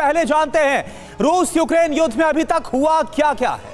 पहले जानते हैं रूस यूक्रेन युद्ध में अभी तक हुआ क्या क्या है।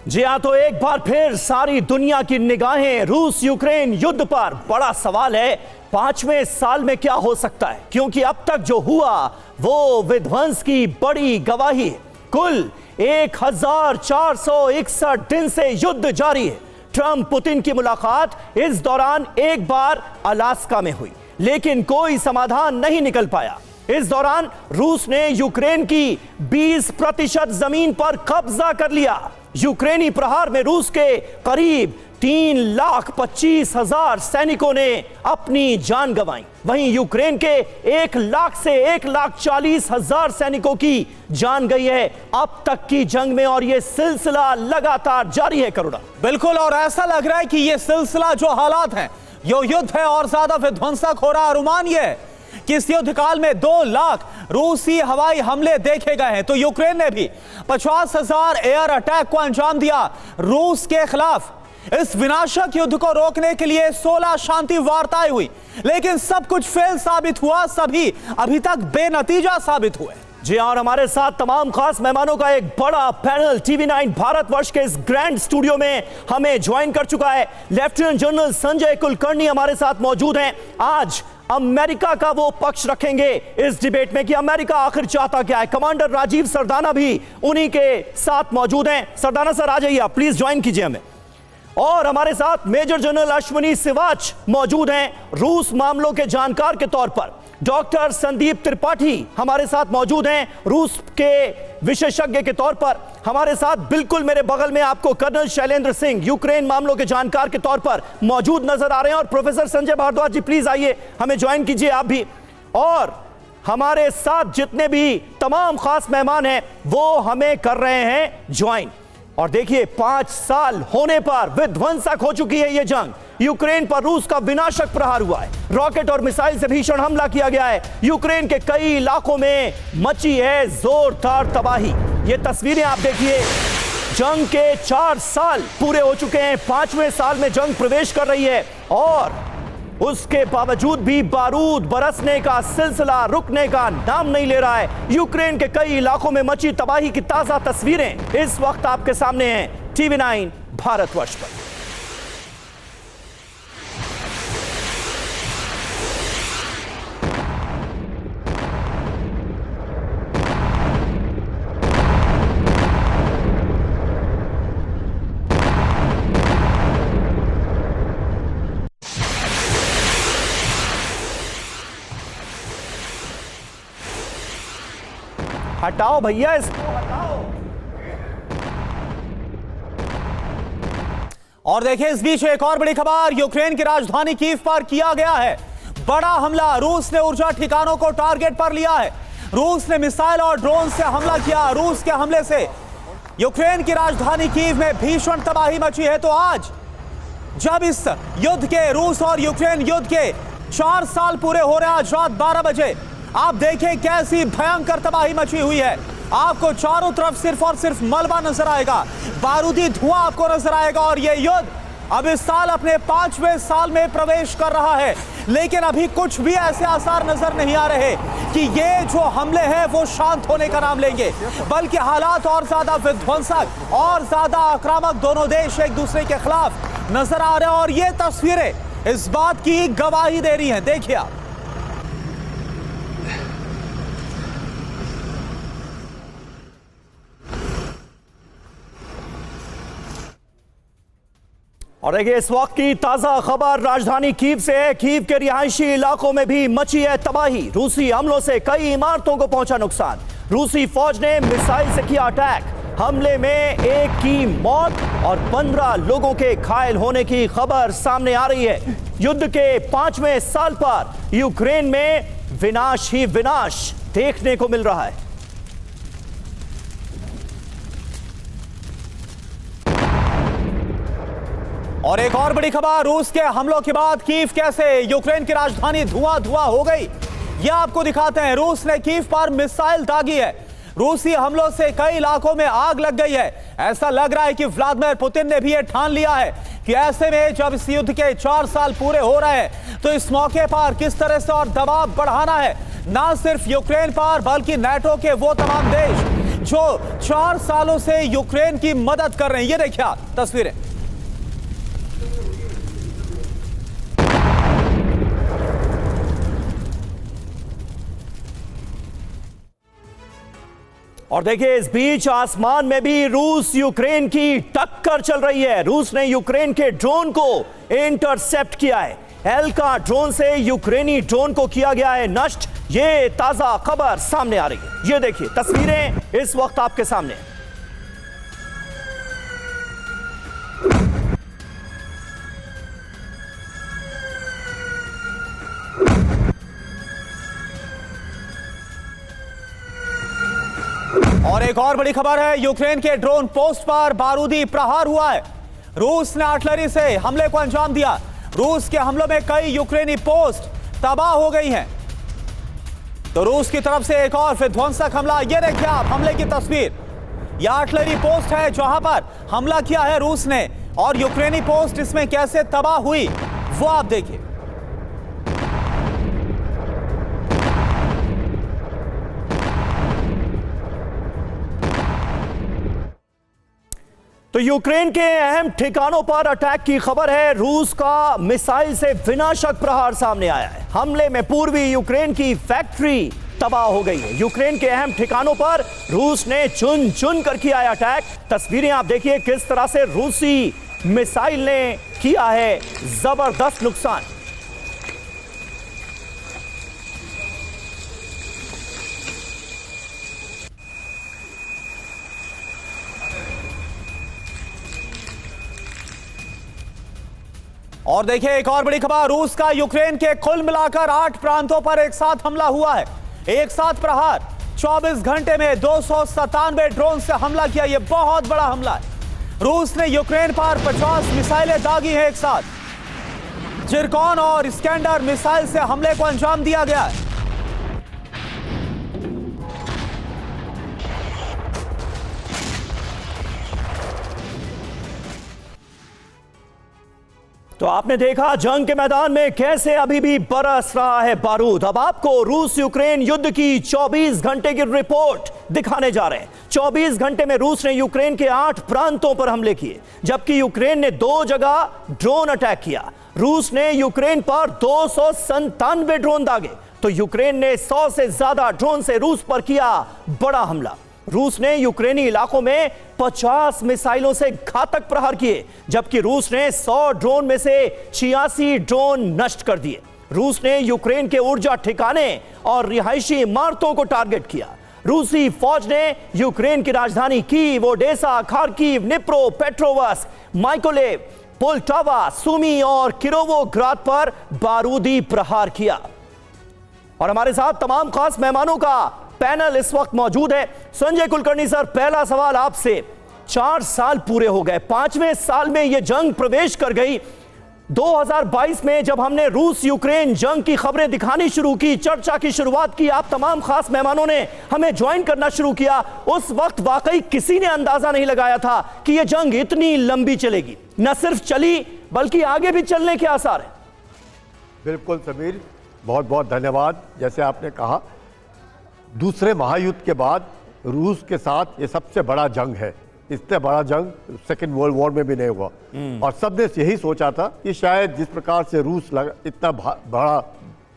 जी हां, तो एक बार फिर सारी दुनिया की निगाहें रूस यूक्रेन युद्ध पर। बड़ा सवाल है 5वें साल में क्या हो सकता है, क्योंकि अब तक जो हुआ वो विध्वंस की बड़ी गवाही है। कुल 1461 दिन से युद्ध जारी है। ट्रंप पुतिन की मुलाकात इस दौरान एक बार अलास्का में हुई, लेकिन कोई समाधान नहीं निकल पाया। इस दौरान रूस ने यूक्रेन की 20% जमीन पर कब्जा कर लिया। यूक्रेनी प्रहार में रूस के करीब 3,25,000 सैनिकों ने अपनी जान गंवाई। वहीं यूक्रेन के 1 लाख से 1,40,000 सैनिकों की जान गई है अब तक की जंग में, और यह सिलसिला लगातार जारी है। करुणा, बिल्कुल, और ऐसा लग रहा है कि यह सिलसिला जो हालात हैं, यो युद्ध है और ज्यादा विध्वंसक हो रहा है। अनुमान यह है कि इस युद्ध काल में 2 लाख रूसी हवाई हमले देखे गए हैं, तो यूक्रेन ने भी 50,000 एयर अटैक को अंजाम दिया रूस के खिलाफ। इस विनाशक युद्ध को रोकने के लिए 16 शांति वार्ताएं हुई, लेकिन सब कुछ फेल साबित हुआ। सभी अभी तक बेनतीजा साबित हुए। जी और हमारे साथ तमाम खास मेहमानों का एक बड़ा पैनल TV9 भारतवर्ष के इस ग्रैंड स्टूडियो में हमें ज्वाइन कर चुका है। लेफ्टिनेंट जनरल संजय कुलकर्णी हमारे साथ मौजूद हैं। आज अमेरिका का वो पक्ष रखेंगे इस डिबेट में कि अमेरिका आखिर चाहता क्या है। कमांडर राजीव सरदाना भी उन्हीं के साथ मौजूद हैं। सरदाना सर, आ जाइए, आप प्लीज ज्वाइन कीजिए हमें। और हमारे साथ मेजर जनरल अश्विनी सिवाच मौजूद हैं, रूस मामलों के जानकार के तौर पर। डॉक्टर संदीप त्रिपाठी हमारे साथ मौजूद हैं, रूस के विशेषज्ञ के तौर पर। हमारे साथ बिल्कुल मेरे बगल में आपको कर्नल शैलेंद्र सिंह, यूक्रेन मामलों के जानकार के तौर पर मौजूद नजर आ रहे हैं। और प्रोफेसर संजय भारद्वाज जी, प्लीज आइए, हमें ज्वाइन कीजिए आप भी। और हमारे साथ जितने भी तमाम खास मेहमान हैं वो हमें कर रहे हैं ज्वाइन। और देखिए, 5 साल होने पर विध्वंसक हो चुकी है यह जंग। यूक्रेन पर रूस का विनाशक प्रहार हुआ है, रॉकेट और मिसाइल से भीषण हमला किया गया है। यूक्रेन के कई इलाकों में मची है जोरदार तबाही। ये तस्वीरें आप देखिए, जंग के 4 साल पूरे हो चुके हैं, 5वें साल में जंग प्रवेश कर रही है, और उसके बावजूद भी बारूद बरसने का सिलसिला रुकने का नाम नहीं ले रहा है। यूक्रेन के कई इलाकों में मची तबाही की ताजा तस्वीरें इस वक्त आपके सामने हैं TV9 भारतवर्ष पर। हटाओ भैया, इसको हटाओ। और देखिए, इस बीच एक और बड़ी खबर यूक्रेन की राजधानी कीव पर किया गया है बड़ा हमला। रूस ने ऊर्जा ठिकानों को टारगेट पर लिया है। रूस ने मिसाइल और ड्रोन से हमला किया। रूस के हमले से यूक्रेन की राजधानी कीव में भीषण तबाही मची है। तो आज जब इस युद्ध के, रूस और यूक्रेन युद्ध के 4 साल पूरे हो रहे हैं, आज रात 12 बजे आप देखें कैसी भयंकर तबाही मची हुई है। आपको चारों तरफ सिर्फ और सिर्फ मलबा नजर आएगा, बारूदी धुआं आपको नजर आएगा। और यह युद्ध अब इस साल अपने 5वें साल में प्रवेश कर रहा है, लेकिन अभी कुछ भी ऐसे आसार नजर नहीं आ रहे कि ये जो हमले हैं वो शांत होने का नाम लेंगे, बल्कि हालात और ज्यादा विध्वंसक और ज्यादा आक्रामक दोनों देश एक दूसरे के खिलाफ नजर आ रहे हैं। और ये तस्वीरें इस बात की गवाही दे रही हैं। देखिए आप, और देखिए, इस वक्त की ताजा खबर राजधानी कीव से है। कीव के रिहायशी इलाकों में भी मची है तबाही। रूसी हमलों से कई इमारतों को पहुंचा नुकसान। रूसी फौज ने मिसाइल से किया अटैक। हमले में 1 की मौत और 15 लोगों के घायल होने की खबर सामने आ रही है। युद्ध के 5वें साल पर यूक्रेन में विनाश ही विनाश देखने को मिल रहा है। और एक और बड़ी खबर, रूस के हमलों के बाद कीव कैसे यूक्रेन की राजधानी धुआं धुआं हो गई, यह आपको दिखाते हैं। रूस ने कीव पर मिसाइल दागी है। रूसी हमलों से कई इलाकों में आग लग गई है। ऐसा लग रहा है कि व्लादिमीर पुतिन ने भी यह ठान लिया है कि ऐसे में जब इस युद्ध के 4 साल पूरे हो रहे हैं तो इस मौके पर किस तरह से और दबाव बढ़ाना है, ना सिर्फ यूक्रेन पर बल्कि नाटो के वो तमाम देश जो 4 सालों से यूक्रेन की मदद कर रहे हैं। ये देखिए आप तस्वीरें। और देखिए इस बीच आसमान में भी रूस यूक्रेन की टक्कर चल रही है। रूस ने यूक्रेन के ड्रोन को इंटरसेप्ट किया है। एल्का ड्रोन से यूक्रेनी ड्रोन को किया गया है नष्ट। ये ताजा खबर सामने आ रही है। ये देखिए तस्वीरें इस वक्त आपके सामने। और एक और बड़ी खबर है, यूक्रेन के ड्रोन पोस्ट पर बारूदी प्रहार हुआ है। रूस ने आर्टिलरी से हमले को अंजाम दिया। रूस के हमलों में कई यूक्रेनी पोस्ट तबाह हो गई हैं। तो रूस की तरफ से एक और विध्वंसक हमला। ये देखिए आप हमले की तस्वीर। यह आर्टिलरी पोस्ट है जहां पर हमला किया है रूस ने, और यूक्रेनी पोस्ट इसमें कैसे तबाह हुई वो आप देखिए। तो यूक्रेन के अहम ठिकानों पर अटैक की खबर है। रूस का मिसाइल से विनाशक प्रहार सामने आया है। हमले में पूर्वी यूक्रेन की फैक्ट्री तबाह हो गई है। यूक्रेन के अहम ठिकानों पर रूस ने चुन चुन कर किया है अटैक। तस्वीरें आप देखिए किस तरह से रूसी मिसाइल ने किया है जबरदस्त नुकसान। और देखिए एक और बड़ी खबर, रूस का यूक्रेन के कुल मिलाकर 8 प्रांतों पर एक साथ हमला हुआ है। एक साथ प्रहार। 24 घंटे में 297 ड्रोन से हमला किया। यह बहुत बड़ा हमला है। रूस ने यूक्रेन पर 50 मिसाइलें दागी हैं एक साथ। जिरकॉन और इस्कैंडर मिसाइल से हमले को अंजाम दिया गया है। तो आपने देखा जंग के मैदान में कैसे अभी भी बरस रहा है बारूद। अब आपको रूस यूक्रेन युद्ध की 24 घंटे की रिपोर्ट दिखाने जा रहे हैं। 24 घंटे में रूस ने यूक्रेन के 8 प्रांतों पर हमले किए, जबकि यूक्रेन ने 2 जगह ड्रोन अटैक किया। रूस ने यूक्रेन पर 297 ड्रोन दागे, तो यूक्रेन ने 100 से ज्यादा ड्रोन से रूस पर किया बड़ा हमला। रूस ने यूक्रेनी इलाकों में 50 मिसाइलों से घातक प्रहार किए, जबकि रूस ने 100 ड्रोन में से 86 ड्रोन नष्ट कर दिए। रूस ने यूक्रेन के ऊर्जा ठिकाने और रिहायशी इमारतों को टारगेट किया। रूसी फौज ने यूक्रेन की राजधानी Kyiv, Odesa, Kharkiv, Dnipro, Petrovsk, Mykolaiv, Poltava, Sumy और किरोवोग्राद पर बारूदी प्रहार किया। और हमारे साथ तमाम खास मेहमानों का पैनल इस वक्त मौजूद है। संजय कुलकर्णी सर, पहला सवाल आपसे। 4 साल पूरे हो गए, 5वें साल में यह जंग प्रवेश कर गई। 2022 में जब हमने रूस यूक्रेन जंग की खबरें दिखानी शुरू की, चर्चा की शुरुआत की, आप तमाम खास मेहमानों ने हमें ज्वाइन करना शुरू किया। उस वक्त वाकई किसी ने अंदाजा नहीं लगाया था कि यह जंग इतनी लंबी चलेगी। न सिर्फ चली बल्कि आगे भी चलने के आसार है। बिल्कुल समीर, बहुत बहुत धन्यवाद। जैसे आपने कहा, दूसरे महायुद्ध के बाद रूस के साथ ये सबसे बड़ा जंग है। इससे बड़ा जंग सेकेंड वर्ल्ड वॉर में भी नहीं हुआ। और सबने यही सोचा था कि शायद जिस प्रकार से रूस इतना बड़ा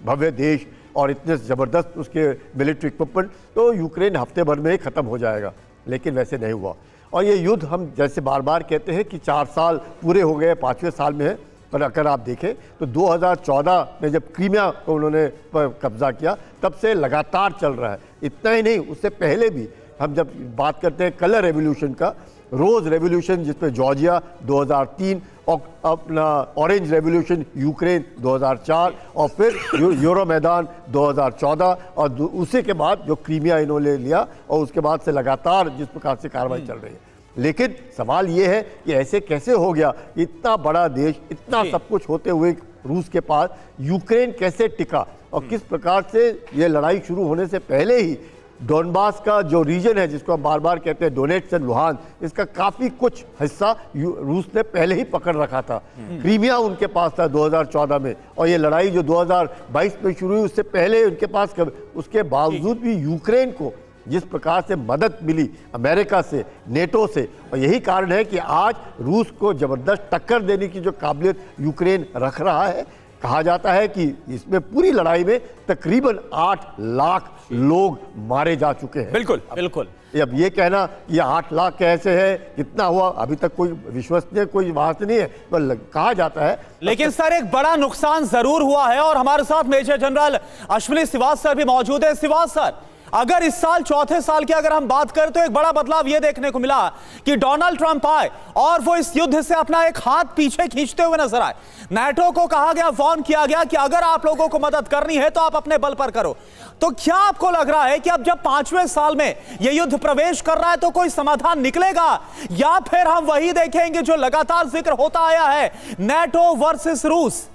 भव्य देश और इतने ज़बरदस्त उसके मिलिट्री इक्विपमेंट, तो यूक्रेन हफ्ते भर में ही ख़त्म हो जाएगा, लेकिन वैसे नहीं हुआ। और ये युद्ध हम जैसे बार बार कहते हैं कि 4 साल पूरे हो गए, 5वें साल में है। पर अगर आप देखें तो 2014 में जब क्रीमिया को उन्होंने कब्जा किया, तब से लगातार चल रहा है। इतना ही नहीं, उससे पहले भी हम जब बात करते हैं कलर रेवोल्यूशन का, रोज़ रेवोल्यूशन जिसमें जॉर्जिया 2003 और अपना ऑरेंज रेवोल्यूशन यूक्रेन 2004 और फिर यूरो मैदान 2014 और उसी के बाद जो क्रीमिया इन्होंने लिया और उसके बाद से लगातार जिस प्रकार से कार्रवाई चल रही है। लेकिन सवाल ये है कि ऐसे कैसे हो गया, इतना बड़ा देश, इतना सब कुछ होते हुए रूस के पास यूक्रेन कैसे टिका, और किस प्रकार से ये लड़ाई शुरू होने से पहले ही डोनबास का जो रीजन है जिसको हम बार बार कहते हैं डोनेट्स एंड लुहान, इसका काफी कुछ हिस्सा रूस ने पहले ही पकड़ रखा था। क्रीमिया उनके पास था 2014 में, और ये लड़ाई जो 2022 में शुरू हुई उससे पहले उनके पास, उसके बावजूद भी यूक्रेन को जिस प्रकार से मदद मिली अमेरिका से, नेटो से, और यही कारण है कि आज रूस को जबरदस्त टक्कर देने की जो काबिलियत यूक्रेन रख रहा है। कहा जाता है कि इसमें पूरी लड़ाई में तकरीबन 8 लाख लोग मारे जा चुके हैं। बिल्कुल बिल्कुल। अब ये कहना ये 8 लाख कैसे है, कितना हुआ, अभी तक कोई विश्वसनीय कोई वहां से नहीं है, पर कहा जाता है। लेकिन सर एक बड़ा नुकसान जरूर हुआ है, और हमारे साथ major general Ashwini Srivastava sir भी मौजूद है। श्रीवास्तव सर, अगर इस साल चौथे साल की अगर हम बात करें तो एक बड़ा बदलाव यह देखने को मिला कि डोनाल्ड ट्रंप आए और वो इस युद्ध से अपना एक हाथ पीछे खींचते हुए नजर आए। नाटो को कहा गया, वार्न किया गया कि अगर आप लोगों को मदद करनी है तो आप अपने बल पर करो। तो क्या आपको लग रहा है कि अब जब 5वें साल में यह युद्ध प्रवेश कर रहा है तो कोई समाधान निकलेगा, या फिर हम वही देखेंगे जो लगातार जिक्र होता आया है, नाटो वर्सेस रूस?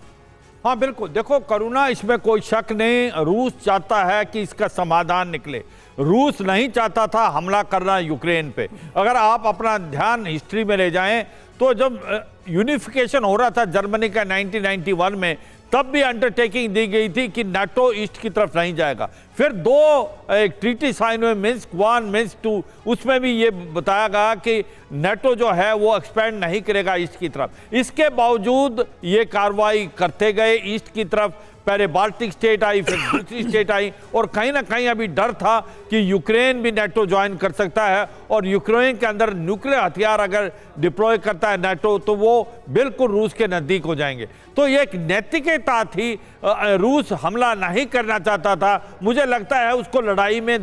हाँ बिल्कुल, देखो करुणा, इसमें कोई शक नहीं, रूस चाहता है कि इसका समाधान निकले। रूस नहीं चाहता था हमला करना यूक्रेन पे। अगर आप अपना ध्यान हिस्ट्री में ले जाएं तो जब यूनिफिकेशन हो रहा था जर्मनी का 1991 में, तब भी अंडरटेकिंग दी गई थी कि नाटो ईस्ट की तरफ नहीं जाएगा। फिर एक ट्रीटी साइन हुए, मिन्स्क 1 मिन्स्क 2, उसमें भी ये बताया गया कि नाटो जो है वो एक्सपेंड नहीं करेगा ईस्ट की तरफ। इसके बावजूद ये कार्रवाई करते गए ईस्ट की तरफ। पहले बाल्टिक स्टेट आई, फिर दूसरी स्टेट आई, और कहीं ना कहीं अभी डर था कि यूक्रेन भी नाटो ज्वाइन कर सकता है, और यूक्रेन के अंदर न्यूक्लियर हथियार अगर डिप्लॉय करता है नाटो तो वो बिल्कुल रूस के नज़दीक हो जाएंगे। तो ये एक नैतिकता थी, रूस हमला नहीं करना चाहता था। मुझे लगता है उसको लड़ाई में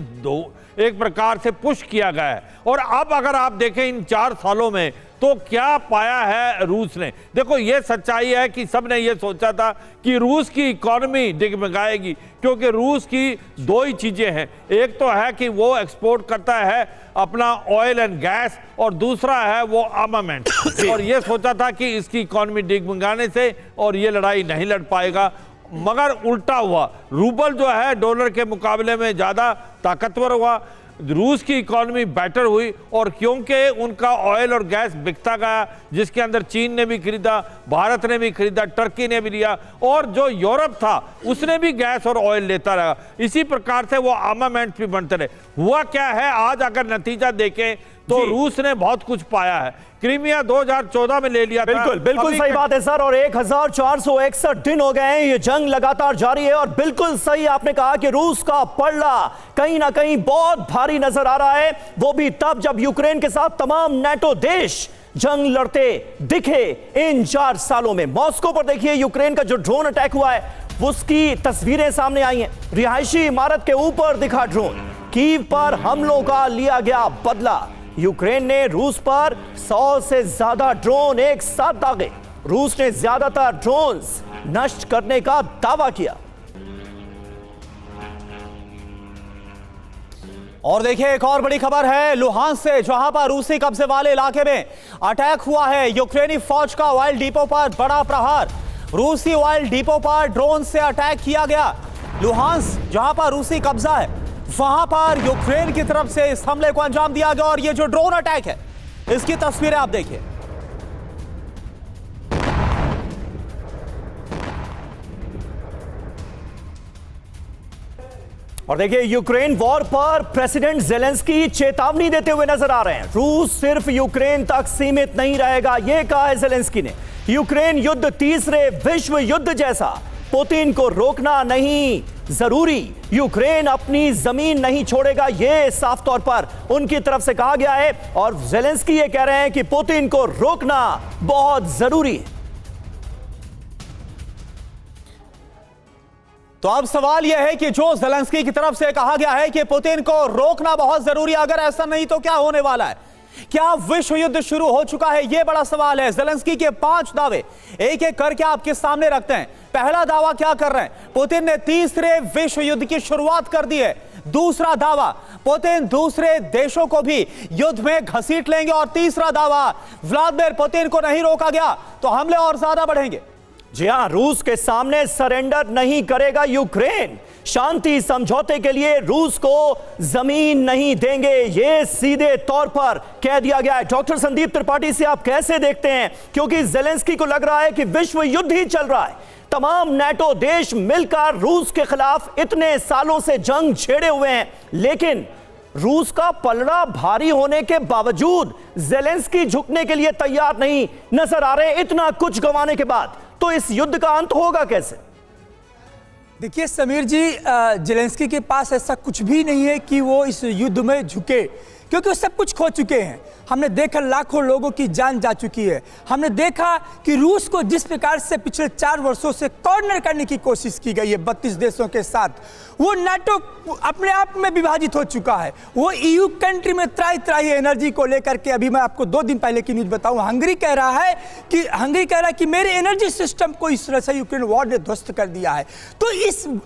एक प्रकार से पुश किया गया है। और अब अगर आप देखें इन 4 सालों में तो क्या पाया है रूस ने। देखो ये सच्चाई है कि सबने ये सोचा था कि रूस की इकोनॉमी डिगमगाएगी, क्योंकि रूस की 2 ही चीजें हैं। एक तो है कि वो एक्सपोर्ट करता है अपना ऑयल एंड गैस, और दूसरा है वो आर्मामेंट। और ये सोचा था कि इसकी इकोनॉमी डिगमगाने से और ये लड़ाई नहीं लड़ पाएगा, मगर उल्टा हुआ। रूबल जो है डॉलर के मुकाबले में ज्यादा ताकतवर हुआ, रूस की इकोनॉमी बेटर हुई, और क्योंकि उनका ऑयल और गैस बिकता गया, जिसके अंदर चीन ने भी खरीदा, भारत ने भी खरीदा, टर्की ने भी लिया, और जो यूरोप था उसने भी गैस और ऑयल लेता रहा। इसी प्रकार से वो आर्मामेंट भी बनते रहे। हुआ क्या है, आज अगर नतीजा देखें तो रूस ने बहुत कुछ पाया है। क्रीमिया 2014 में ले लिया था। बिल्कुल बिल्कुल सही बात है सर, और 1461 दिन हो गए हैं, ये जंग लगातार जारी है। और बिल्कुल सही आपने कहा कि रूस का पलड़ा कहीं ना कहीं बहुत भारी नजर आ रहा है, वो भी तब जब यूक्रेन के साथ तमाम नाटो देश जंग लड़ते दिखे इन 4 सालों में। मॉस्को पर देखिए यूक्रेन का जो ड्रोन अटैक हुआ है उसकी तस्वीरें सामने आई हैं। रिहायशी इमारत के ऊपर दिखा ड्रोन। कीव पर हमलों का लिया गया बदला। यूक्रेन ने रूस पर 100 से ज्यादा ड्रोन एक साथ दागे। रूस ने ज्यादातर ड्रोन्स नष्ट करने का दावा किया। और देखिए एक और बड़ी खबर है लुहांस से, जहां पर रूसी कब्जे वाले इलाके में अटैक हुआ है। यूक्रेनी फौज का ऑयल डिपो पर बड़ा प्रहार। रूसी ऑयल डिपो पर ड्रोन से अटैक किया गया। लुहांस जहां पर रूसी कब्जा है वहां पर यूक्रेन की तरफ से इस हमले को अंजाम दिया गया। और ये जो ड्रोन अटैक है इसकी तस्वीरें आप देखिए। और देखिए यूक्रेन वॉर पर प्रेसिडेंट जेलेंस्की चेतावनी देते हुए नजर आ रहे हैं। रूस सिर्फ यूक्रेन तक सीमित नहीं रहेगा, यह कहा है जेलेंस्की ने। यूक्रेन युद्ध तीसरे विश्व युद्ध जैसा, पुतिन को रोकना नहीं जरूरी, यूक्रेन अपनी जमीन नहीं छोड़ेगा, यह साफ तौर पर उनकी तरफ से कहा गया है। और जेलेंस्की ये कह रहे हैं कि पुतिन को रोकना बहुत जरूरी है। तो अब सवाल यह है कि जो जेलेंस्की की तरफ से कहा गया है कि पुतिन को रोकना बहुत जरूरी है, अगर ऐसा नहीं तो क्या होने वाला है? क्या विश्व युद्ध शुरू हो चुका है? यह बड़ा सवाल है। जेलेंस्की के 5 दावे एक एक करके आपके सामने रखते हैं। पहला दावा क्या कर रहे हैं? पुतिन ने तीसरे विश्व युद्ध की शुरुआत कर दी है। दूसरा दावा, पुतिन दूसरे देशों को भी युद्ध में घसीट लेंगे। और तीसरा दावा, व्लादिमीर पुतिन को नहीं रोका गया तो हमले और ज्यादा बढ़ेंगे। जी हां, रूस के सामने सरेंडर नहीं करेगा यूक्रेन। शांति समझौते के लिए रूस को जमीन नहीं देंगे, यह सीधे तौर पर कह दिया गया है। डॉक्टर संदीप त्रिपाठी से आप कैसे देखते हैं, क्योंकि जेलेंस्की को लग रहा है कि विश्व युद्ध ही चल रहा है। तमाम नाटो देश मिलकर रूस के खिलाफ इतने सालों से जंग छेड़े हुए हैं, लेकिन रूस का पलड़ा भारी होने के बावजूद जेलेंस्की झुकने के लिए तैयार नहीं नजर आ रहे। इतना कुछ गंवाने के बाद तो इस युद्ध का अंत होगा कैसे? देखिए समीर जी, जेलेंस्की के पास ऐसा कुछ भी नहीं है कि वो इस युद्ध में झुके, क्योंकि वो सब कुछ खो चुके हैं। हमने देखा लाखों लोगं की जान जा चुकी है। हमने देखा कि रूस को जिस प्रकार से पिछले 4 वर्षों से कॉर्नर करने की कोशिश की गई है 32 देशों के साथ, वो नाटो अपने आप में विभाजित हो चुका है। वो ईयू कंट्री में त्राही एनर्जी को लेकर के, अभी मैं आपको 2 दिन पहले की न्यूज बताऊं, हंगरी कह रहा है कि मेरे एनर्जी सिस्टम को इस तरह से यूक्रेन वॉर ने ध्वस्त कर दिया है। तो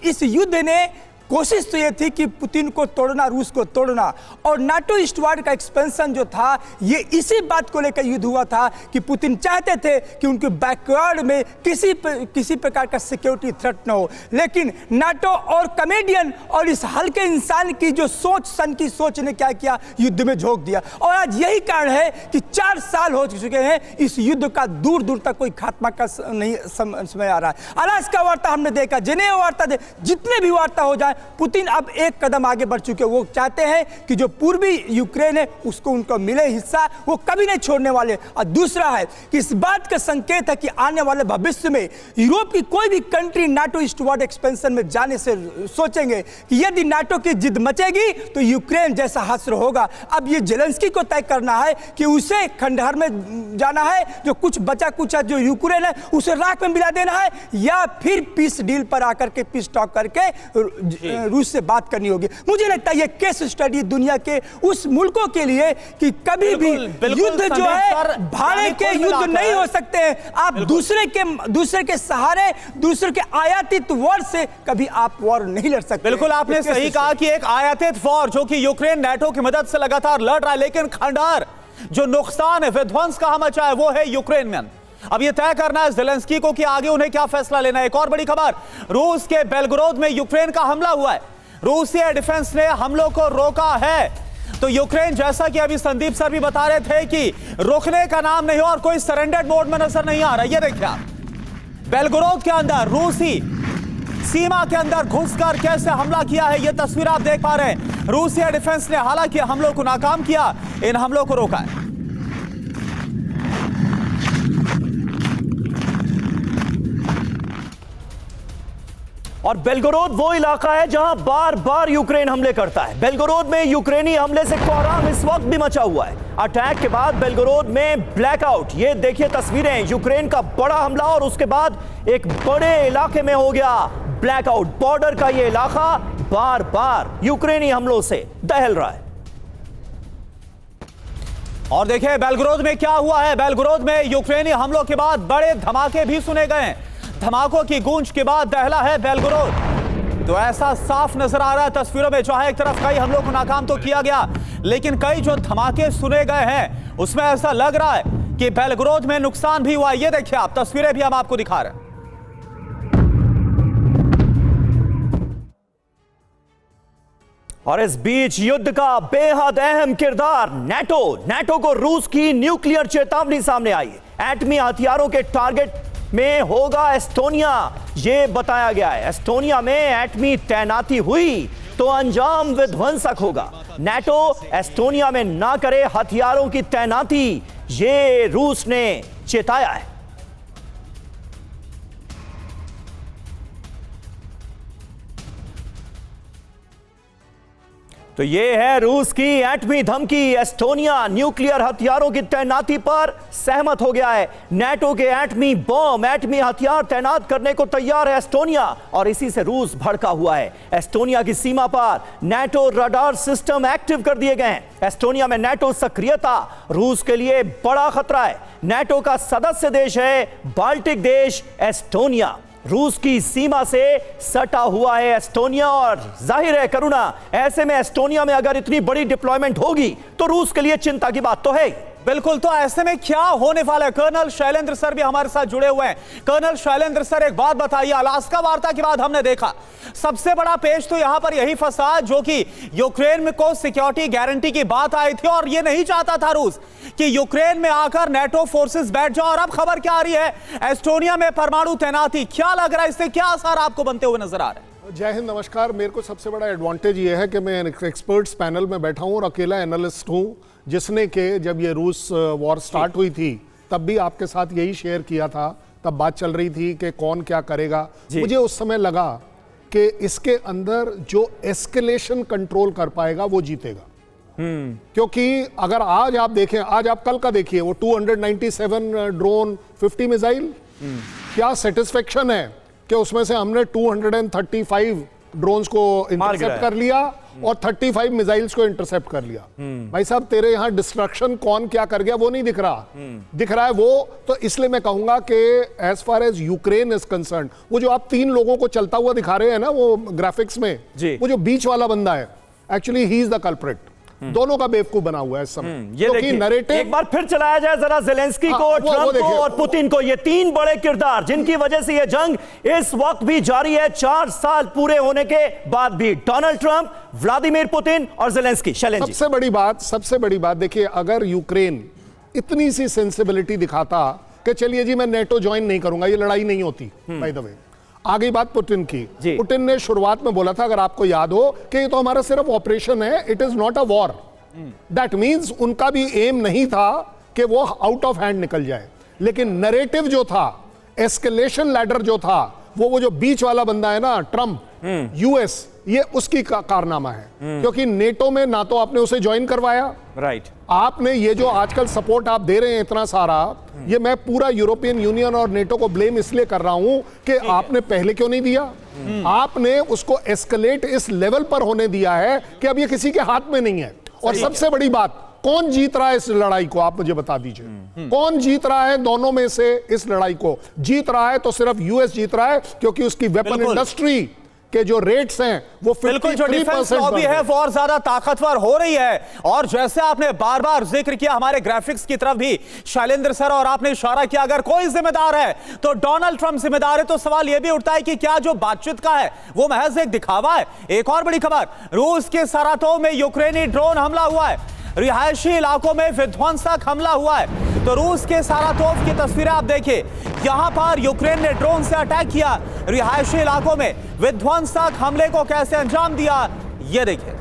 इस युद्ध ने कोशिश तो ये थी कि पुतिन को तोड़ना, रूस को तोड़ना, और नाटो ईस्टवार्ड का एक्सपेंशन जो था ये इसी बात को लेकर युद्ध हुआ था कि पुतिन चाहते थे कि उनके बैकवर्ड में किसी प्रकार का सिक्योरिटी थ्रेट न हो। लेकिन नाटो और कमेडियन और इस हल्के इंसान की जो सन की सोच ने क्या किया, युद्ध में झोंक दिया। और आज यही कारण है कि 4 साल हो चुके हैं, इस युद्ध का दूर दूर तक कोई खात्मा का नहीं समय आ रहा है। अलास्का वार्ता हमने देखा, जेनेवा वार्ता, जितने भी वार्ता हो जाए, पुतिन अब एक कदम आगे बढ़ चुके हैं। वो चाहते हैं कि जो पूर्वी यूक्रेन है उसको उनको मिले हिस्सा, वो कभी नहीं छोड़ने वाले। और दूसरा है कि इस बात का संकेत है कि आने वाले भविष्य में यूरोप की कोई भी कंट्री नाटो ईस्टवार्ड एक्सपेंशन में जाने से सोचेंगे कि यदि नाटो की जिद मचेगी तो यूक्रेन जैसा हश्र होगा। अब ये जेलेंस्की को तय करना है कि उसे खंडहर में जाना है, जो कुछ बचा कुचा जो यूक्रेन है उसे राख में मिला देना है, या फिर पीस डील पर आकर के पीस टॉक करके रूस से बात करनी होगी। मुझे लगता है ये केस स्टडी दुनिया के उस मुल्कों के लिए कि कभी भी युद्ध जो है भाड़े के युद्ध नहीं हो सकते हैं। आप दूसरे के सहारे, दूसरे के आयातित वॉर से कभी आप वॉर नहीं लड़ सकते। बिल्कुल आपने सही कहा कि एक आयातित वॉर जो कि यूक्रेन नाटो की मदद से लगातार लड़ रहा है, लेकिन खंडहर जो नुकसान है, विध्वंस कहां मचा है, वो है यूक्रेन में। अब यह तय करना है जेलेंस्की को कि आगे उन्हें क्या फैसला लेना है। एक और बड़ी खबर, रूस के बेलग्रोद में यूक्रेन का हमला हुआ है। रूसी एयर डिफेंस ने हमलों को रोका है। तो यूक्रेन, जैसा कि अभी संदीप सर भी बता रहे थे कि रोकने का नाम नहीं हो और कोई सरेंडर्ड मोड में नजर नहीं आ रहा। ये देखिए आप, बेलग्रोद के अंदर रूसी सीमा के अंदर घुसकर कैसे हमला किया है, यह तस्वीर आप देख पा रहे हैं। रूसी एयर डिफेंस ने हालांकि हमलों को नाकाम किया, इन हमलों को रोका है। और बेलगोरोद वो इलाका है जहां बार बार यूक्रेन हमले करता है। बेलगोरोद में यूक्रेनी हमले से कोहराम इस वक्त भी मचा हुआ है। अटैक के बाद बेलगोरोद में ब्लैकआउट, ये देखिए तस्वीरें, यूक्रेन का बड़ा हमला और उसके बाद एक बड़े इलाके में हो गया ब्लैकआउट। बॉर्डर का ये इलाका बार बार यूक्रेनी हमलों से दहल रहा है। और देखिए बेलग्रोद में क्या हुआ है। बेलग्रोद में यूक्रेनी हमलों के बाद बड़े धमाके भी सुने गए हैं। धमाकों की गूंज के बाद दहला है बेलग्रोद। तो ऐसा साफ नजर आ रहा है तस्वीरों में, जहां एक तरफ कई हमलों को नाकाम तो किया गया, लेकिन कई जो धमाके सुने गए हैं उसमें ऐसा लग रहा है कि बेलग्रोद में नुकसान भी हुआ। ये देखिए आप, तस्वीरें भी हम आपको दिखा रहे हैं। और इस बीच युद्ध का बेहद अहम किरदार नाटो को रूस की न्यूक्लियर चेतावनी सामने आई है। एटमी हथियारों के टारगेट में होगा एस्टोनिया, यह बताया गया है। एस्टोनिया में एटमी तैनाती हुई तो अंजाम विध्वंसक होगा। नाटो एस्टोनिया में ना करे हथियारों की तैनाती, ये रूस ने चेताया है। तो ये है रूस की एटमी धमकी। एस्टोनिया न्यूक्लियर हथियारों की तैनाती पर सहमत हो गया है। नाटो के एटमी बम, एटमी हथियार तैनात करने को तैयार है एस्टोनिया, और इसी से रूस भड़का हुआ है। एस्टोनिया की सीमा पर नाटो रडार सिस्टम एक्टिव कर दिए गए हैं। एस्टोनिया में नाटो सक्रियता रूस के लिए बड़ा खतरा है। नाटो का सदस्य देश है बाल्टिक देश एस्टोनिया। रूस की सीमा से सटा हुआ है एस्टोनिया, और जाहिर है करुणा, ऐसे में एस्टोनिया में अगर इतनी बड़ी डिप्लॉयमेंट होगी तो रूस के लिए चिंता की बात तो है। बिल्कुल, तो ऐसे में क्या होने वाला है? कर्नल शैलेंद्र सर भी हमारे साथ जुड़े हुए हैं। कर्नल शैलेंद्र सर, एक बात बताइए, अलास्का वार्ता के बाद हमने देखा सबसे बड़ा पेच तो यहां पर यही फंसा जो कि यूक्रेन में को सिक्योरिटी गारंटी की बात आई थी और ये नहीं चाहता था रूस कि यूक्रेन में आकर नेटो फोर्सेस बैठ जाओ। और अब खबर क्या आ रही है, एस्टोनिया में परमाणु तैनाती, क्या लग रहा है, इससे क्या असर आपको बनते हुए नजर आ रहे हैं? जय हिंद, नमस्कार। मेरे को सबसे बड़ा एडवांटेज ये है कि मैं एक्सपर्ट्स पैनल में बैठा हूँ और अकेला एनालिस्ट हूँ, जिसने कि जब ये रूस वॉर स्टार्ट हुई थी तब भी आपके साथ यही शेयर किया था। तब बात चल रही थी कि कौन क्या करेगा। मुझे उस समय लगा कि इसके अंदर जो एस्केलेशन कंट्रोल कर पाएगा वो जीतेगा। क्योंकि अगर आज आप देखें, आज आप कल का देखिए, वो 297 ड्रोन 50 मिसाइल, क्या सेटिस्फेक्शन है कि उसमें से हमने 235 ड्रोन्स को इंटरसेप्ट कर लिया और 35 मिसाइल्स को इंटरसेप्ट कर लिया। भाई साहब, तेरे यहां डिस्ट्रक्शन कौन क्या कर गया वो नहीं दिख रहा, दिख रहा है वो। तो इसलिए मैं कहूंगा कि as far as Ukraine is concern, वो जो आप 3 लोगों को चलता हुआ दिखा रहे हैं ना वो ग्राफिक्स में, वो जो बीच वाला बंदा है, actually he is the culprit. दोनों का बेवकूफ बना हुआ है इस समय। ये देखिए, नैरेटिव एक बार फिर चलाया जाए जरा ज़ेलेंस्की को, ट्रंप को और पुतिन को, ये 3 बड़े किरदार जिनकी वजह से ये जंग इस वक्त भी जारी है, 4 साल पूरे होने के बाद भी। डोनाल्ड ट्रंप, व्लादिमीर पुतिन और ज़ेलेंस्की। शैलेंद्र जी, सबसे बड़ी बात देखिए, अगर यूक्रेन इतनी सी सेंसिबिलिटी दिखाता कि चलिए जी मैं नेटो ज्वाइन नहीं करूंगा, ये लड़ाई नहीं होती। बाय द वे, आ गई बात पुतिन की। पुतिन ने शुरुआत में बोला था, अगर आपको याद हो, कि ये तो हमारा सिर्फ ऑपरेशन है, it is not a war. That means उनका भी एम नहीं था कि वो आउट ऑफ हैंड निकल जाए, लेकिन नैरेटिव जो था, एस्केलेशन लैडर जो था, वो जो बीच वाला बंदा है ना, ट्रंप, यूएस, ये उसकी कारनामा है। क्योंकि नेटो में ना तो आपने उसे ज्वाइन करवाया, राइट, आपने ये जो आजकल सपोर्ट आप दे रहे हैं इतना सारा, ये मैं पूरा यूरोपियन यूनियन और नेटो को ब्लेम इसलिए कर रहा हूं कि आपने पहले क्यों नहीं दिया। आपने उसको एस्केलेट इस लेवल पर होने दिया है कि अब ये किसी के हाथ में नहीं है। और सबसे बड़ी बात, कौन जीत रहा है इस लड़ाई को, आप मुझे बता दीजिए। कौन जीत रहा है दोनों में से इस लड़ाई को? जीत रहा है तो सिर्फ यूएस जीत रहा है, क्योंकि उसकी वेपन इंडस्ट्री के जो रेट्स हैं वो 53% बिल्कुल, जो डिफेंस लॉबी है वो और ज्यादा ताकतवर हो रही है। और जैसे आपने बार बार जिक्र किया हमारे ग्राफिक्स की तरफ भी शैलेंद्र सर, और आपने इशारा किया अगर कोई जिम्मेदार है तो डोनाल्ड ट्रंप जिम्मेदार है। तो सवाल यह भी उठता है कि क्या जो बातचीत का है वो महज एक दिखावा है? एक और बड़ी खबर, रूस के सरातोव में यूक्रेनी ड्रोन हमला हुआ है, रिहायशी इलाकों में विध्वंसक हमला हुआ है। तो रूस के सारातोव की तस्वीरें आप देखिए, यहां पर यूक्रेन ने ड्रोन से अटैक किया, रिहायशी इलाकों में विध्वंसक हमले को कैसे अंजाम दिया, यह देखिए।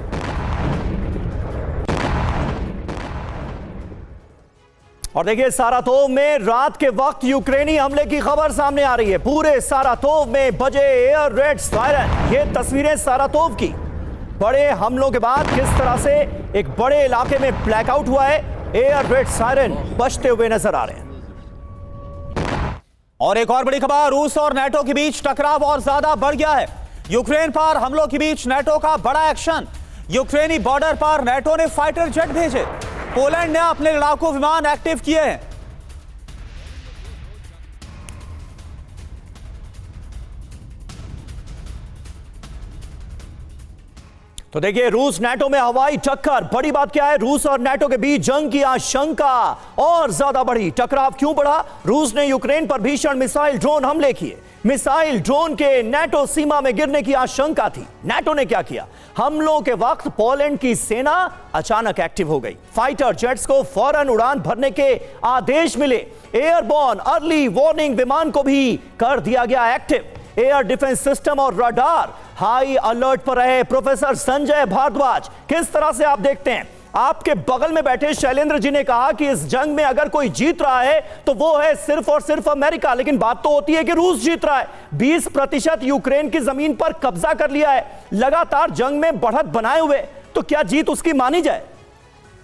और देखिए, सारातोव में रात के वक्त यूक्रेनी हमले की खबर सामने आ रही है। पूरे सारातोव में बजे एयर रेड सायरन। ये तस्वीरें सारातोव की बड़े हमलों के बाद किस तरह से एक बड़े इलाके में ब्लैकआउट हुआ है, एयर रेड सायरन बजते हुए नजर आ रहे हैं। और एक और बड़ी खबर, रूस और नेटो के बीच टकराव और ज्यादा बढ़ गया है। यूक्रेन पर हमलों के बीच नेटो का बड़ा एक्शन। यूक्रेनी बॉर्डर पर नेटो ने फाइटर जेट भेजे, पोलैंड ने अपने लड़ाकू विमान एक्टिव किए हैं। तो देखिए, रूस नेटो में हवाई टक्कर। बड़ी बात क्या है, रूस और नेटो के बीच जंग की आशंका और ज्यादा बढ़ी। टकराव क्यों बढ़ा? रूस ने यूक्रेन पर भीषण मिसाइल ड्रोन हमले किए। मिसाइल ड्रोन के नेटो सीमा में गिरने की आशंका थी। नेटो ने क्या किया? हमलों के वक्त पोलैंड की सेना अचानक एक्टिव हो गई। फाइटर जेट्स को फौरन उड़ान भरने के आदेश मिले। एयरबॉर्न अर्ली वार्निंग विमान को भी कर दिया गया एक्टिव। एयर डिफेंस सिस्टम और रडार हाई अलर्ट पर रहे। प्रोफेसर संजय भारद्वाज, किस तरह से आप देखते हैं? आपके बगल में बैठे शैलेंद्र जी ने कहा कि इस जंग में अगर कोई जीत रहा है तो वो है सिर्फ और सिर्फ अमेरिका, लेकिन बात तो होती है कि रूस जीत रहा है। 20% यूक्रेन की जमीन पर कब्जा कर लिया है, लगातार जंग में बढ़त बनाए हुए। तो क्या जीत उसकी मानी जाए?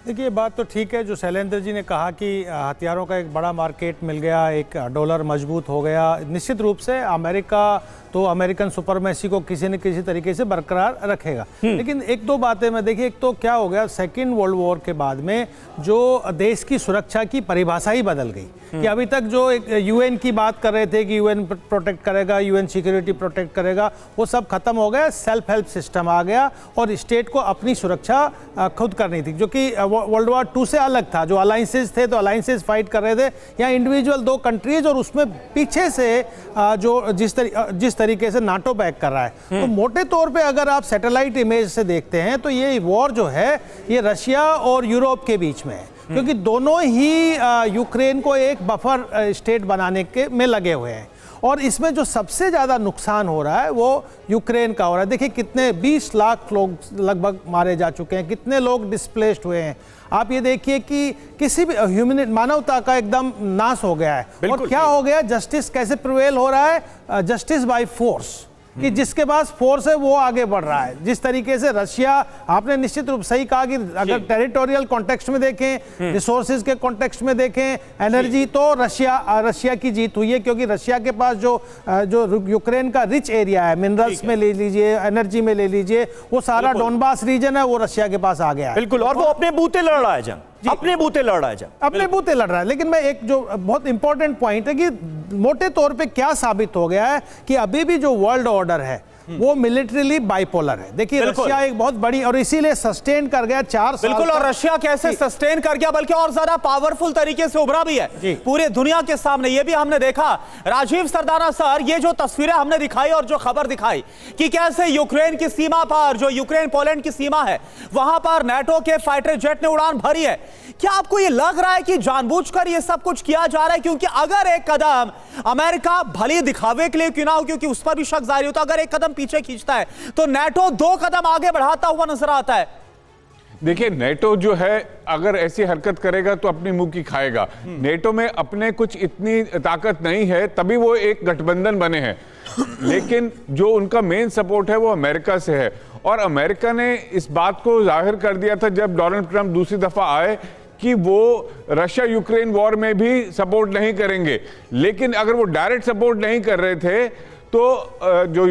देखिए, बात तो ठीक है जो शैलेंद्र जी ने कहा कि हथियारों का एक बड़ा मार्केट मिल गया, एक डॉलर मजबूत हो गया। निश्चित रूप से अमेरिका तो अमेरिकन सुपरमेसी को किसी न किसी तरीके से बरकरार रखेगा। लेकिन एक दो बातें मैं देखिए, एक तो क्या हो गया, सेकेंड वर्ल्ड वॉर के बाद में जो देश की सुरक्षा की परिभाषा ही बदल गई। कि अभी तक जो एक यूएन की बात कर रहे थे कि यूएन प्रोटेक्ट करेगा, यूएन सिक्योरिटी प्रोटेक्ट करेगा, वो सब खत्म हो गया। सेल्फ हेल्प सिस्टम आ गया और स्टेट को अपनी सुरक्षा खुद करनी थी, जो कि वर्ल्ड वॉर 2 से अलग था, जो अलायंसेस थे तो अलायंसेस फाइट कर रहे थे, यहाँ इंडिविजुअल 2 कंट्रीज, और उसमें पीछे से जो जिस तरीके से नाटो बैक कर रहा है। तो मोटे तौर पे अगर आप सैटेलाइट इमेज से देखते हैं तो ये वॉर जो है ये रशिया और यूरोप के बीच में है, क्योंकि दोनों ही यूक्रेन को एक बफर स्टेट बनाने के में लगे हुए हैं। और इसमें जो सबसे ज़्यादा नुकसान हो रहा है वो यूक्रेन का हो रहा है। देखिए कितने 20 लाख लोग लगभग मारे जा चुके हैं, कितने लोग डिस्प्लेस्ड हुए हैं। आप ये देखिए कि किसी भी मानवता का एकदम नाश हो गया है। और क्या हो गया, जस्टिस कैसे प्रिवेल हो रहा है, जस्टिस बाय फोर्स, कि जिसके पास फोर्स है वो आगे बढ़ रहा है। जिस तरीके से रशिया, आपने निश्चित रूप सही कहा कि अगर टेरिटोरियल कॉन्टेक्स्ट में देखें, रिसोर्सेज के कॉन्टेक्स्ट में देखें, एनर्जी, तो रशिया की जीत हुई है, क्योंकि रशिया के पास जो यूक्रेन का रिच एरिया है, मिनरल्स में ले लीजिए, एनर्जी में ले लीजिए, वो सारा डोनबास रीजन है, वो रशिया के पास आ गया है। बिल्कुल, और वो अपने बूते लड़ रहा है जंग, अपने बूते लड़ रहा है जंग, अपने बूते लड़ रहा है। लेकिन मैं एक जो बहुत इंपॉर्टेंट पॉइंट है कि मोटे तौर पे क्या साबित हो गया है कि अभी भी जो वर्ल्ड ऑर्डर है वो मिलिट्रीली बाइपोलर है। देखिए रशिया एक बहुत बड़ी, और इसीलिए सस्टेन कर गया 4 साल। बिल्कुल, और रशिया कैसे सस्टेन कर गया, बल्कि और ज्यादा पावरफुल तरीके से उभरा भी है पूरे दुनिया के सामने। ये भी हमने देखा। राजीव सरदाना सर, ये जो तस्वीरें हमने दिखाई और जो खबर दिखाई कि कैसे यूक्रेन की सीमा पर, जो यूक्रेन पोलैंड की सीमा है, वहां पर नाटो के फाइटर जेट ने उड़ान भरी है। क्या आपको ये लग रहा है कि जानबूझकर ये सब कुछ किया जा रहा है? क्योंकि अगर एक कदम अमेरिका भले दिखावे के लिए क्यों ना हो, क्योंकि उस पर भी शक जारी होता, अगर एक कदम पीछे खींचता है तो नाटो 2 कदम आगे बढ़ाता हुआ नजर आता है। देखिए, नेटो जो है अगर ऐसी हरकत करेगा तो अपनी मुंह की खाएगा। नेटो में अपने कुछ इतनी ताकत नहीं है, तभी वो एक गठबंधन बने हैं। लेकिन जो उनका मेन सपोर्ट है वो अमेरिका से है, और अमेरिका ने इस बात को जाहिर कर दिया था जब डोनाल्ड ट्रंप दूसरी दफा आए कि वो रशिया यूक्रेन वॉर में भी सपोर्ट नहीं करेंगे। लेकिन अगर वो डायरेक्ट सपोर्ट नहीं कर रहे थे तो जो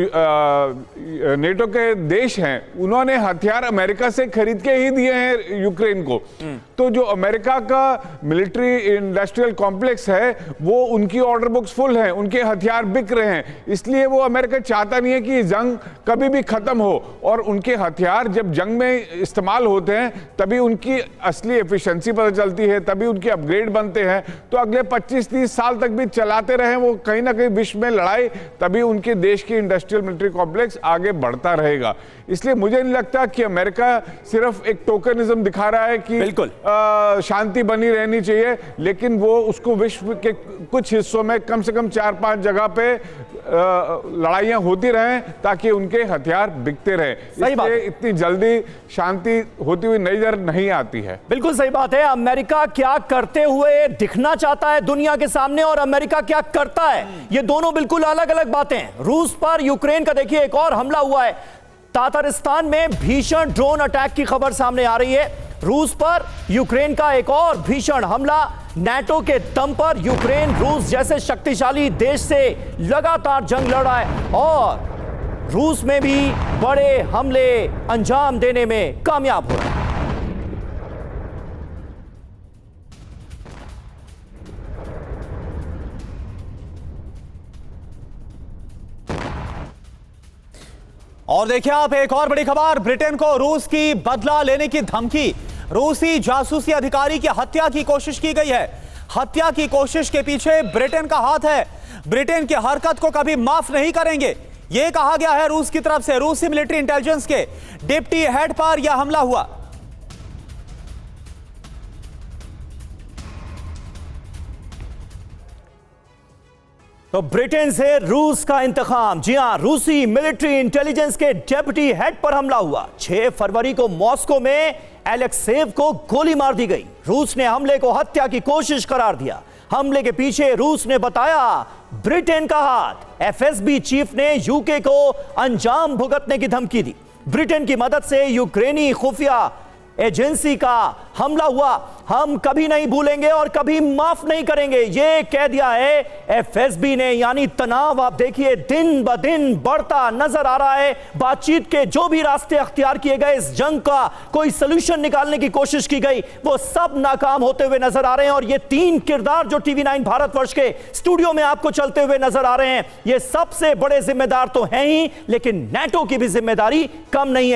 नेटो के देश हैं उन्होंने हथियार अमेरिका से खरीद के ही दिए हैं यूक्रेन को। तो जो अमेरिका का मिलिट्री इंडस्ट्रियल कॉम्प्लेक्स है वो उनकी ऑर्डर बुक्स फुल हैं, उनके हथियार बिक रहे हैं। इसलिए वो अमेरिका चाहता नहीं है कि जंग कभी भी खत्म हो, और उनके हथियार जब जंग में इस्तेमाल होते हैं तभी उनकी असली एफिशिएंसी पता चलती है, तभी उनके अपग्रेड बनते हैं। तो अगले 25-30 साल तक भी चलाते रहे वो कहीं ना कहीं विश्व में लड़ाई, तभी उनके देश की इंडस्ट्रियल मिलिट्री कॉम्प्लेक्स आगे बढ़ता रहेगा। इसलिए मुझे नहीं लगता कि अमेरिका सिर्फ एक टोकनिज्म दिखा रहा है कि बिल्कुल शांति बनी रहनी चाहिए, लेकिन वो उसको विश्व के कुछ हिस्सों में कम से कम 4-5 जगह पे लड़ाइयां होती रहें ताकि उनके हथियार बिकते रहें। इसलिए इतनी जल्दी शांति होती हुई नजर नहीं आती है। बिल्कुल सही बात है। अमेरिका क्या करते हुए दिखना चाहता है दुनिया के सामने और अमेरिका क्या करता है, ये दोनों बिल्कुल अलग अलग बातें हैं। रूस पर यूक्रेन का देखिए एक और हमला हुआ है। तातारिस्तान में भीषण ड्रोन अटैक की खबर सामने आ रही है। रूस पर यूक्रेन का एक और भीषण हमला। नाटो के दम पर यूक्रेन रूस जैसे शक्तिशाली देश से लगातार जंग लड़ रहा है और रूस में भी बड़े हमले अंजाम देने में कामयाब हो रहा है। और देखिए आप एक और बड़ी खबर, ब्रिटेन को रूस की बदला लेने की धमकी। रूसी जासूसी अधिकारी की हत्या की कोशिश की गई है। हत्या की कोशिश के पीछे ब्रिटेन का हाथ है। ब्रिटेन की हरकत को कभी माफ नहीं करेंगे, यह कहा गया है रूस की तरफ से। रूसी मिलिट्री इंटेलिजेंस के डिप्टी हेड पर यह हमला हुआ। तो ब्रिटेन से रूस का इंतकाम। जी हां, रूसी मिलिट्री इंटेलिजेंस के डेप्यूटी हेड पर हमला हुआ। 6 फरवरी को मॉस्को में एलेक्सेव को गोली मार दी गई। रूस ने हमले को हत्या की कोशिश करार दिया। हमले के पीछे रूस ने बताया ब्रिटेन का हाथ। एफएसबी चीफ ने यूके को अंजाम भुगतने की धमकी दी। ब्रिटेन की मदद से यूक्रेनी खुफिया एजेंसी का हमला हुआ। हम कभी नहीं भूलेंगे और कभी माफ नहीं करेंगे, ये कह दिया है एफएसबी ने। यानी तनाव आप देखिए दिन ब दिन बढ़ता नजर आ रहा है। बातचीत के जो भी रास्ते अख्तियार किए गए, इस जंग का कोई सलूशन निकालने की कोशिश की गई, वो सब नाकाम होते हुए नजर आ रहे हैं। और ये 3 किरदार जो TV9 भारतवर्ष के स्टूडियो में आपको चलते हुए नजर आ रहे हैं, ये सबसे बड़े जिम्मेदार तो हैं ही, लेकिन नाटो की भी जिम्मेदारी कम नहीं है।